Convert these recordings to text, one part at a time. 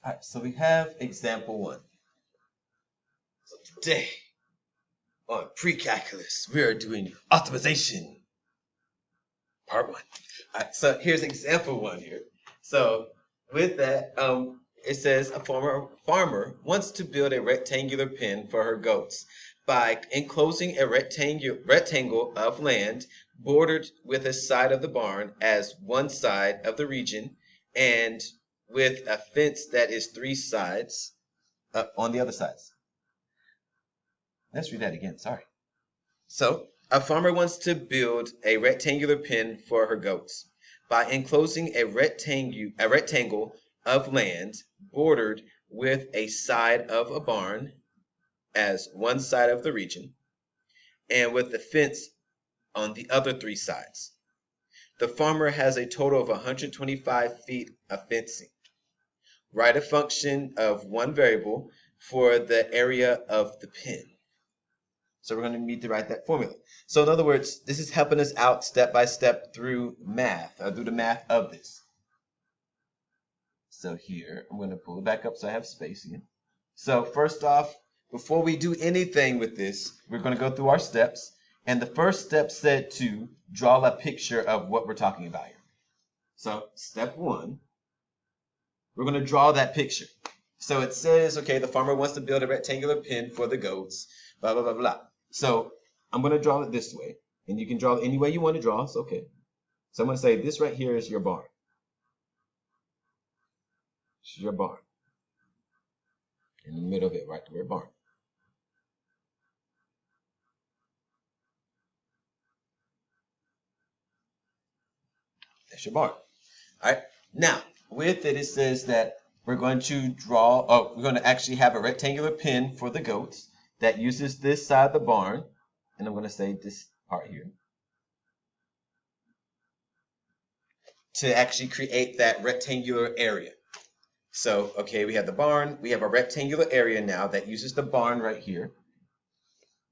All right, so we have example one. So today on pre-calculus, we are doing optimization, part one. All right, so here's example one here. So with that, it says a farmer wants to build a rectangular pen for her goats by enclosing a rectangle of land bordered with a side of the barn as one side of the region and with a fence that is three sides on the other sides. Let's read that again, sorry. So, a farmer wants to build a rectangular pen for her goats by enclosing a rectangle of land bordered with a side of a barn as one side of the region and with the fence on the other three sides. The farmer has a total of 125 feet of fencing. Write a function of one variable for the area of the pen. So we're going to need to write that formula. So in other words, this is helping us out step by step through math, or through the math of this. So here, I'm going to pull it back up so I have space again. So first off, before we do anything with this, we're going to go through our steps. And the first step said to draw a picture of what we're talking about here. So step one, we're going to draw that picture. So it says, okay, the farmer wants to build a rectangular pen for the goats, blah, blah, blah, blah. So I'm going to draw it this way. And you can draw it any way you want to draw. It's okay. So I'm going to say this right here is your barn. This is your barn. In the middle of it, right there, barn. That's your barn. All right. Now, with it, it says that we're going to we're going to actually have a rectangular pen for the goats that uses this side of the barn. And I'm going to say this part here to actually create that rectangular area. So, okay, we have the barn. We have a rectangular area now that uses the barn right here.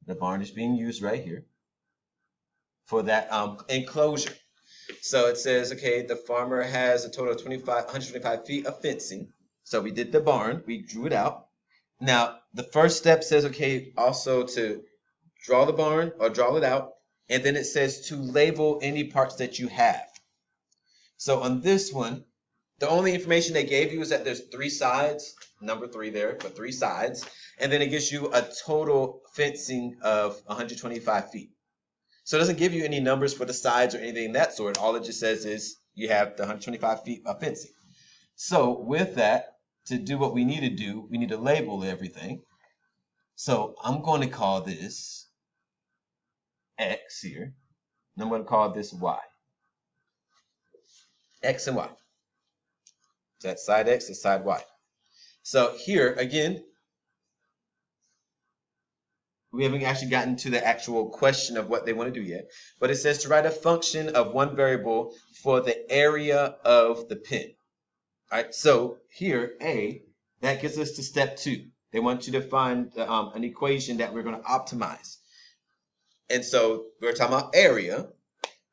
The barn is being used right here for that enclosure. So it says, okay, the farmer has a total of 125 feet of fencing. So we did the barn. We drew it out. Now, the first step says, okay, also to draw the barn or draw it out. And then it says to label any parts that you have. So on this one, the only information they gave you is that there's three sides, number 3 there, but 3 sides. And then it gives you a total fencing of 125 feet. So it doesn't give you any numbers for the sides or anything of that sort. All it just says is you have the 125 feet of fencing. So with that, to do what we need to do, we need to label everything. So I'm going to call this X here, and I'm going to call this Y. X and Y. So that's side X and side Y. So here, again, we haven't actually gotten to the actual question of what they want to do yet, but it says to write a function of one variable for the area of the pen. All right, so here, A, that gets us to step 2. They want you to find an equation that we're going to optimize. And so we're talking about area,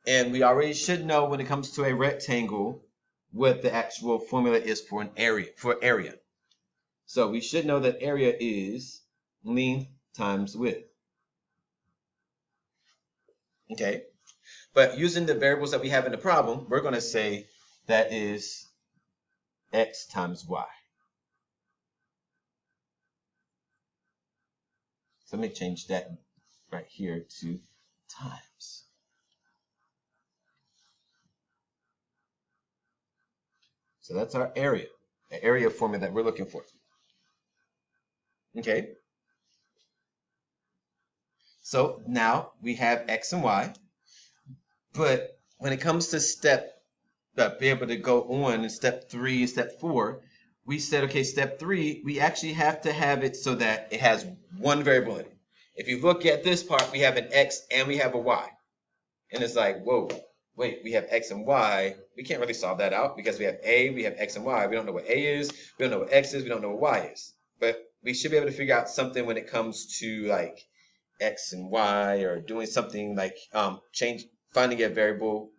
and we already should know when it comes to a rectangle what the actual formula is for an area. So we should know that area is length times width. Okay, but using the variables that we have in the problem, we're going to say that is X times Y. So let me change that right here to times. So that's our area, the area formula that we're looking for. Okay. So now we have X and Y, but when it comes to be able to go on in step 3 and step 4, we said, okay, step 3, we actually have to have it so that it has one variable in it. If you look at this part, we have an X and we have a Y. And it's like, whoa, wait, we have X and Y. We can't really solve that out because we have A, we have X and Y. We don't know what A is, we don't know what X is, we don't know what Y is. But we should be able to figure out something when it comes to like X and Y, or doing something like finding a variable,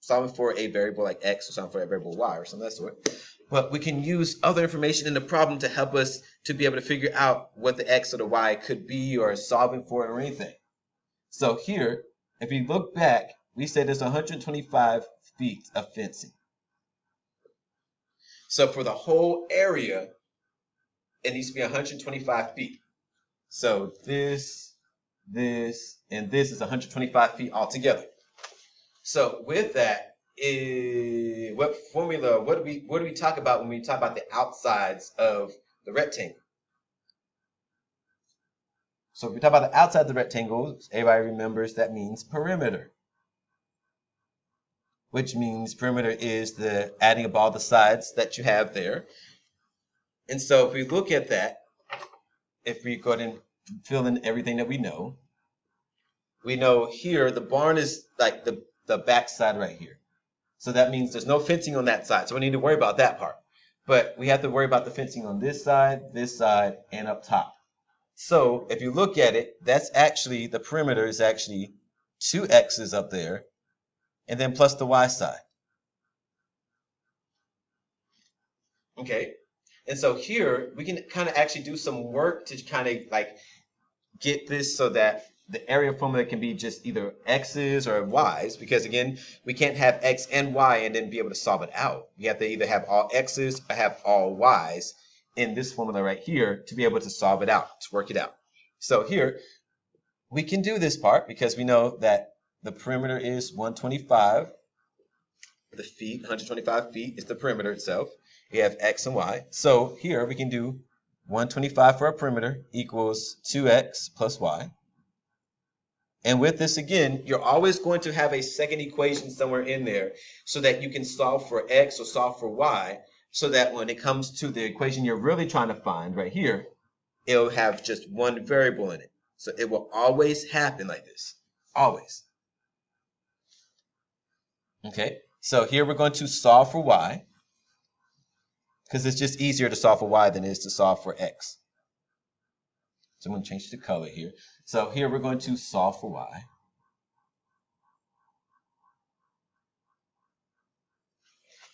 solving for a variable like X or something for a variable Y or something of that sort. but we can use other information in the problem to help us to be able to figure out what the x or the y could be or solving for it or anything. So here, if you look back, we said there's 125 feet of fencing. So for the whole area, it needs to be 125 feet. So this, and this is 125 feet altogether. So with that, what formula, what do we talk about when we talk about the outsides of the rectangle? So if we talk about the outside of the rectangle, everybody remembers that means perimeter. Which means perimeter is the adding of all the sides that you have there. And so if we look at that, if we go ahead and fill in everything that we know here the barn is like the back side right here. So that means there's no fencing on that side. So we need to worry about that part. But we have to worry about the fencing on this side, and up top. So if you look at it, that's actually, the perimeter is actually 2 x's up there, and then plus the y side. Okay, and so here we can kind of actually do some work to kind of like get this so that the area formula can be just either x's or y's, because again, we can't have x and y and then be able to solve it out. We have to either have all x's or have all y's in this formula right here to be able to solve it out, to work it out. So here, we can do this part because we know that the perimeter is 125. The feet, 125 feet is the perimeter itself. We have x and y. So here we can do 125 for our perimeter equals 2x plus y. And with this again, you're always going to have a second equation somewhere in there so that you can solve for x or solve for y, so that when it comes to the equation you're really trying to find right here, it'll have just one variable in it. So it will always happen like this. Always. Okay, so here we're going to solve for y, because it's just easier to solve for y than it is to solve for x. So I'm going to change the color here. So here we're going to solve for y.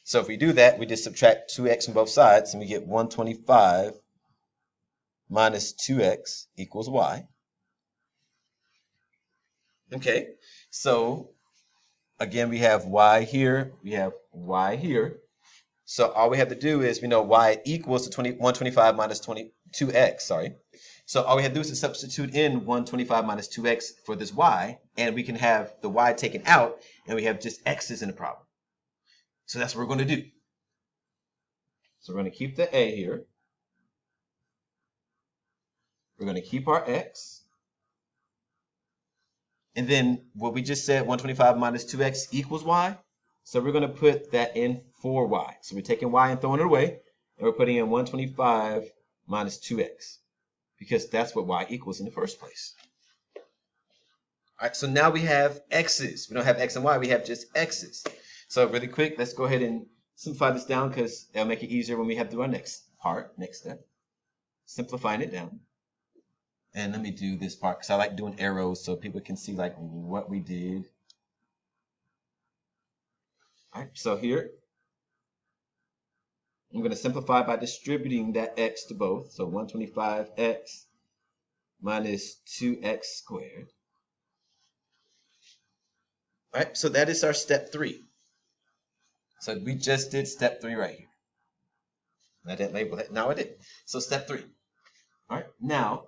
So if we do that, we just subtract 2x from both sides, and we get 125 minus 2x equals y. Okay, so again, we have y here, we have y here. So all we have to do is, we know y equals to 125 minus 2x, sorry. So all we have to do is to substitute in 125 minus 2x for this y, and we can have the y taken out, and we have just x's in the problem. So that's what we're going to do. So we're going to keep the a here. We're going to keep our x. And then what we just said, 125 minus 2x equals y. So we're going to put that in for y. So we're taking y and throwing it away, and we're putting in 125 minus 2x, because that's what y equals in the first place. All right, so now we have x's. We don't have x and y, we have just x's. So really quick, let's go ahead and simplify this down, because it'll make it easier when we have to do our next step. Simplifying it down. And let me do this part, because I like doing arrows so people can see like what we did. All right, so here, I'm going to simplify by distributing that x to both. So 125x minus 2x squared. All right, so that is our step 3. So we just did step 3 right here. I didn't label it. Now I did. So step 3. All right, now,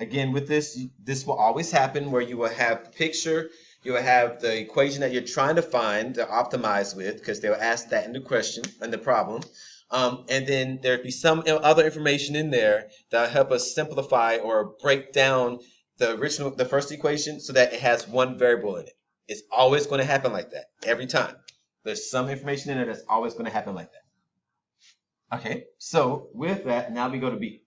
again, with this will always happen where you will have the picture, you will have the equation that you're trying to find to optimize with, because they will ask that in the question, in the problem. And then there'd be some other information in there that will help us simplify or break down the first equation so that it has one variable in it. It's always going to happen like that, every time. There's some information in there that's always going to happen like that. Okay, so with that, now we go to B.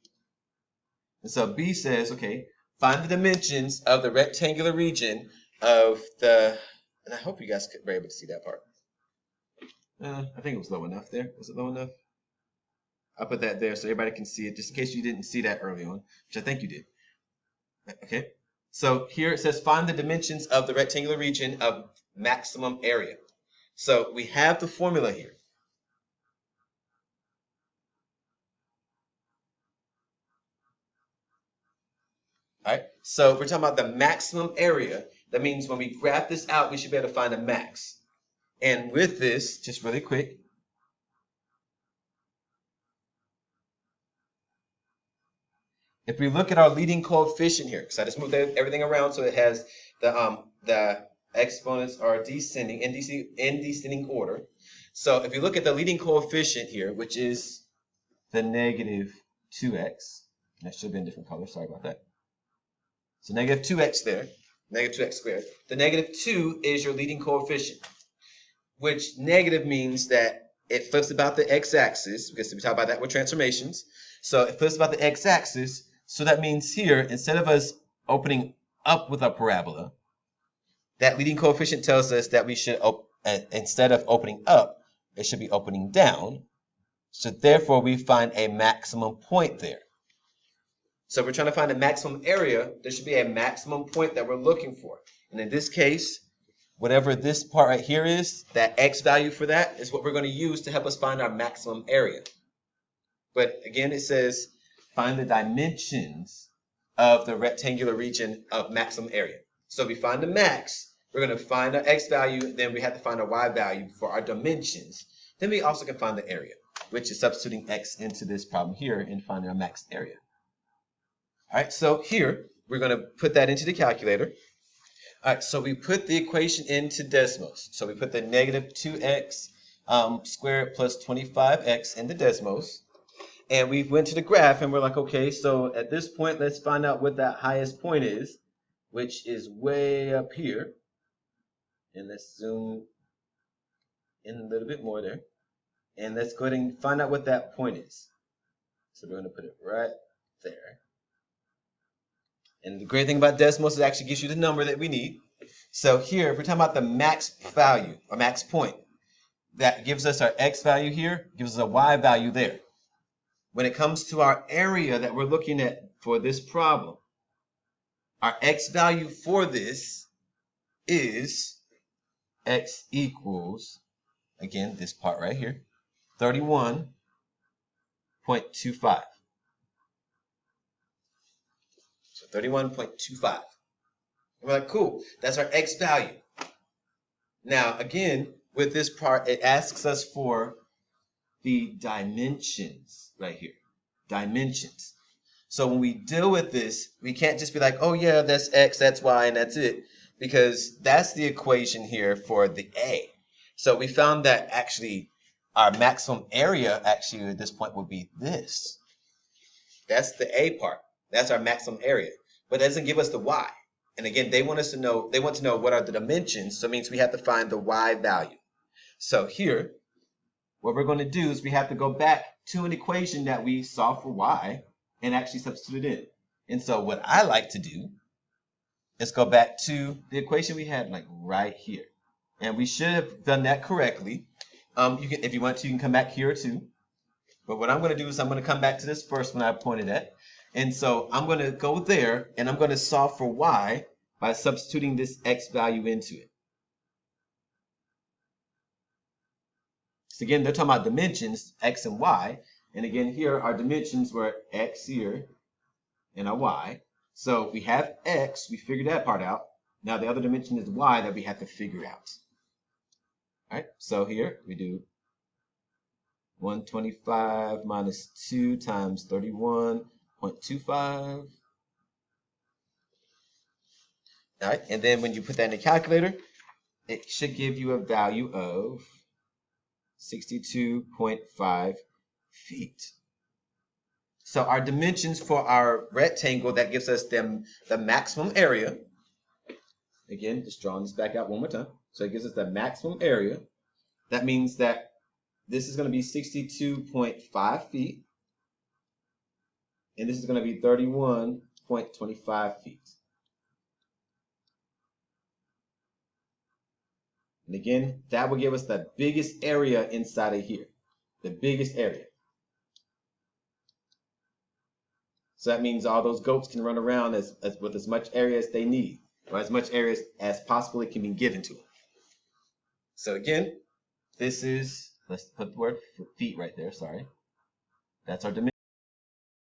And so B says, okay, find the dimensions of the rectangular region of the, and I hope you guys were able to see that part. I think it was low enough there. Was it low enough? I'll put that there so everybody can see it, just in case you didn't see that early on, which I think you did. Okay, so here it says find the dimensions of the rectangular region of maximum area. So we have the formula here. So we're talking about the maximum area. That means when we graph this out, we should be able to find a max. And with this, just really quick, if we look at our leading coefficient here, because I just moved everything around so it has the exponents are descending in descending order. So if you look at the leading coefficient here, which is the negative 2x, that should be in different color, sorry about that. So negative 2x there, negative 2x squared. The negative 2 is your leading coefficient, which negative means that it flips about the x-axis, because we talk about that with transformations. So it flips about the x-axis, so that means here, instead of us opening up with a parabola, that leading coefficient tells us that we should, instead of opening up, it should be opening down. So therefore, we find a maximum point there. So if we're trying to find a maximum area, there should be a maximum point that we're looking for. And in this case, whatever this part right here is, that x value for that is what we're going to use to help us find our maximum area. But again, it says find the dimensions of the rectangular region of maximum area. So we find the max, we're going to find our x value, then we have to find our y value for our dimensions. Then we also can find the area, which is substituting x into this problem here and finding our max area. All right, so here, we're going to put that into the calculator. All right, so we put the equation into Desmos. So we put the negative 2x squared plus 25x into Desmos. And we went to the graph and we're like, okay, so at this point, let's find out what that highest point is, which is way up here. And let's zoom in a little bit more there. And let's go ahead and find out what that point is. So we're going to put it right there. And the great thing about Desmos is it actually gives you the number that we need. So here, if we're talking about the max value, or max point, that gives us our x value here, gives us a y value there. When it comes to our area that we're looking at for this problem, our x value for this is x equals, again, this part right here, 31.25. So 31.25. We're like, cool, that's our x value. Now, again, with this part, it asks us for the dimensions right here. Dimensions. So when we deal with this, we can't just be like, oh yeah, that's x, that's y, and that's it. Because that's the equation here for the a. So we found that actually our maximum area actually at this point would be this. That's the a part. That's our maximum area. But it doesn't give us the y. And again, they want to know what are the dimensions. So it means we have to find the y value. So here, what we're going to do is we have to go back to an equation that we saw for y and actually substitute it in. And so what I like to do is go back to the equation we had like right here. And we should have done that correctly. If you want to, you can come back here too. But what I'm going to do is I'm going to come back to this first one I pointed at. And so I'm going to go there and I'm going to solve for y by substituting this x value into it. So again, they're talking about dimensions, x and y. And again, here our dimensions were x here and our y. So we have x, we figured that part out. Now the other dimension is y that we have to figure out. All right, so here we do 125 minus 2 times 31.25. All right, and then when you put that in the calculator, it should give you a value of 62.5 feet. So our dimensions for our rectangle, that gives us the maximum area. Again, just drawing this back out one more time. So it gives us the maximum area. That means that this is going to be 62.5 feet. And this is going to be 31.25 feet. And again, that will give us the biggest area inside of here. The biggest area. So that means all those goats can run around with as much area as they need, or as much area as possibly can be given to them. So again, this is, let's put the word feet right there, sorry. That's our dimension.